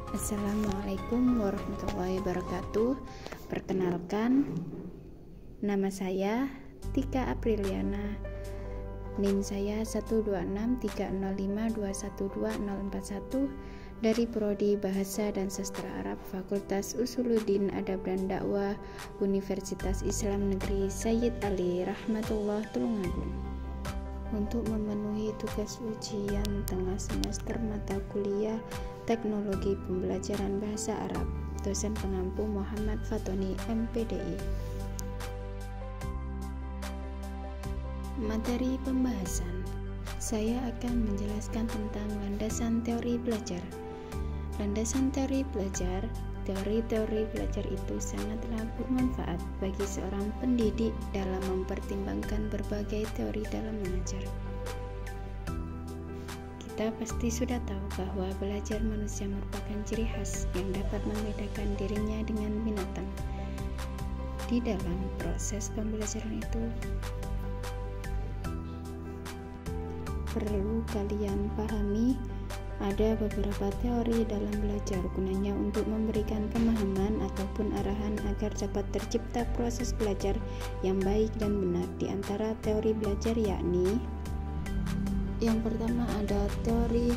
Assalamualaikum warahmatullahi wabarakatuh. Perkenalkan, nama saya Tika Apriliana. NIM saya 12630521241 dari Prodi Bahasa dan Sastra Arab Fakultas Usuluddin Adab dan Dakwah Universitas Islam Negeri Sayyid Ali Rahmatullah Tulungagung. Untuk memenuhi tugas ujian tengah semester mata kuliah Teknologi Pembelajaran Bahasa Arab, dosen pengampu Muhammad Fatoni, MPDI. Materi pembahasan, saya akan menjelaskan tentang landasan teori belajar. Landasan teori belajar, teori-teori belajar itu sangatlah bermanfaat bagi seorang pendidik dalam mempertimbangkan berbagai teori dalam mengajar. Kita pasti sudah tahu bahwa belajar manusia merupakan ciri khas yang dapat membedakan dirinya dengan binatang. Di dalam proses pembelajaran itu, perlu kalian pahami ada beberapa teori dalam belajar gunanya untuk memberikan pemahaman ataupun arahan agar dapat tercipta proses belajar yang baik dan benar. Di antara teori belajar yakni yang pertama ada teori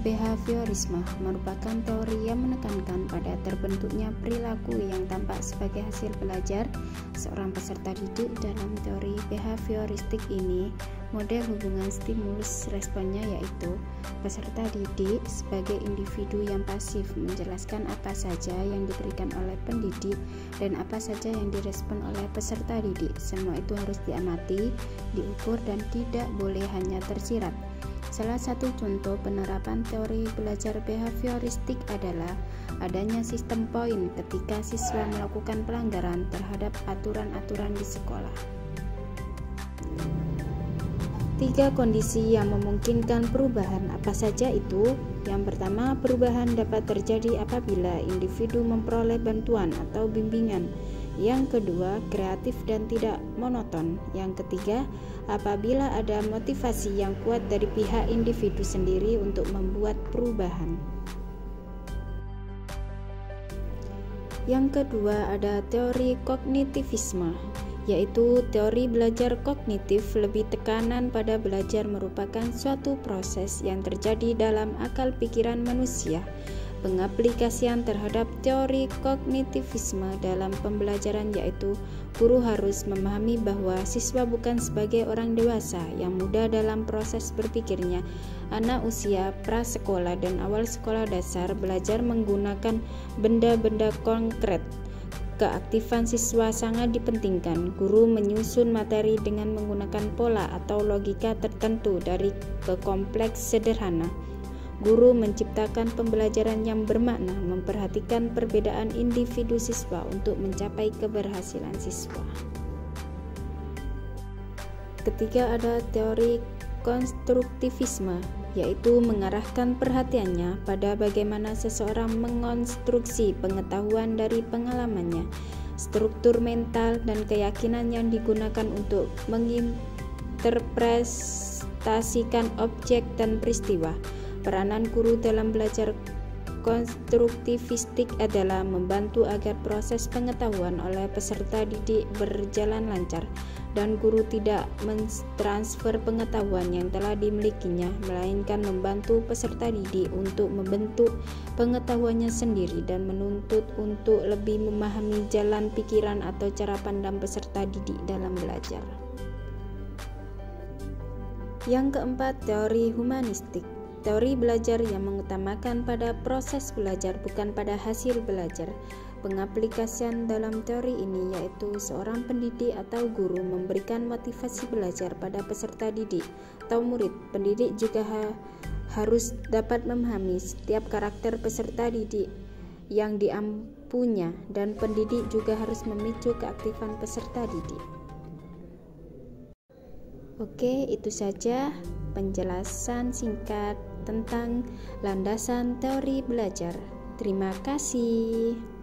behaviorisme, merupakan teori yang menekankan pada terbentuknya perilaku yang tampak sebagai hasil belajar seorang peserta didik. Dalam teori behavioristik ini, model hubungan stimulus responnya yaitu peserta didik sebagai individu yang pasif menjelaskan apa saja yang diberikan oleh pendidik dan apa saja yang direspon oleh peserta didik. Semua itu harus diamati, diukur, dan tidak boleh hanya tersirat. Salah satu contoh penerapan teori belajar behavioristik adalah adanya sistem poin ketika siswa melakukan pelanggaran terhadap aturan-aturan di sekolah. 3 kondisi yang memungkinkan perubahan apa saja itu? Yang pertama, perubahan dapat terjadi apabila individu memperoleh bantuan atau bimbingan. Yang kedua, kreatif dan tidak monoton. Yang ketiga, apabila ada motivasi yang kuat dari pihak individu sendiri untuk membuat perubahan. Yang kedua ada teori kognitivisme, yaitu teori belajar kognitif. Lebih tekanan pada belajar merupakan suatu proses yang terjadi dalam akal pikiran manusia. Pengaplikasian terhadap teori kognitivisme dalam pembelajaran yaitu guru harus memahami bahwa siswa bukan sebagai orang dewasa yang muda dalam proses berpikirnya. Anak usia prasekolah dan awal sekolah dasar belajar menggunakan benda-benda konkret. Keaktifan siswa sangat dipentingkan. Guru menyusun materi dengan menggunakan pola atau logika tertentu dari ke kompleks sederhana. Guru menciptakan pembelajaran yang bermakna, memperhatikan perbedaan individu siswa untuk mencapai keberhasilan siswa. Ketiga ada teori konstruktivisme, yaitu mengarahkan perhatiannya pada bagaimana seseorang mengonstruksi pengetahuan dari pengalamannya, struktur mental dan keyakinan yang digunakan untuk menginterpretasikan objek dan peristiwa. Peranan guru dalam belajar konstruktivistik adalah membantu agar proses pengetahuan oleh peserta didik berjalan lancar dan guru tidak mentransfer pengetahuan yang telah dimilikinya, melainkan membantu peserta didik untuk membentuk pengetahuannya sendiri dan menuntut untuk lebih memahami jalan pikiran atau cara pandang peserta didik dalam belajar. Yang keempat, teori humanistik. Teori belajar yang mengutamakan pada proses belajar bukan pada hasil belajar. Pengaplikasian dalam teori ini yaitu seorang pendidik atau guru memberikan motivasi belajar pada peserta didik atau murid. Pendidik juga harus dapat memahami setiap karakter peserta didik yang diampunya, dan pendidik juga harus memicu keaktifan peserta didik. Oke, itu saja penjelasan singkat tentang landasan teori belajar. Terima kasih.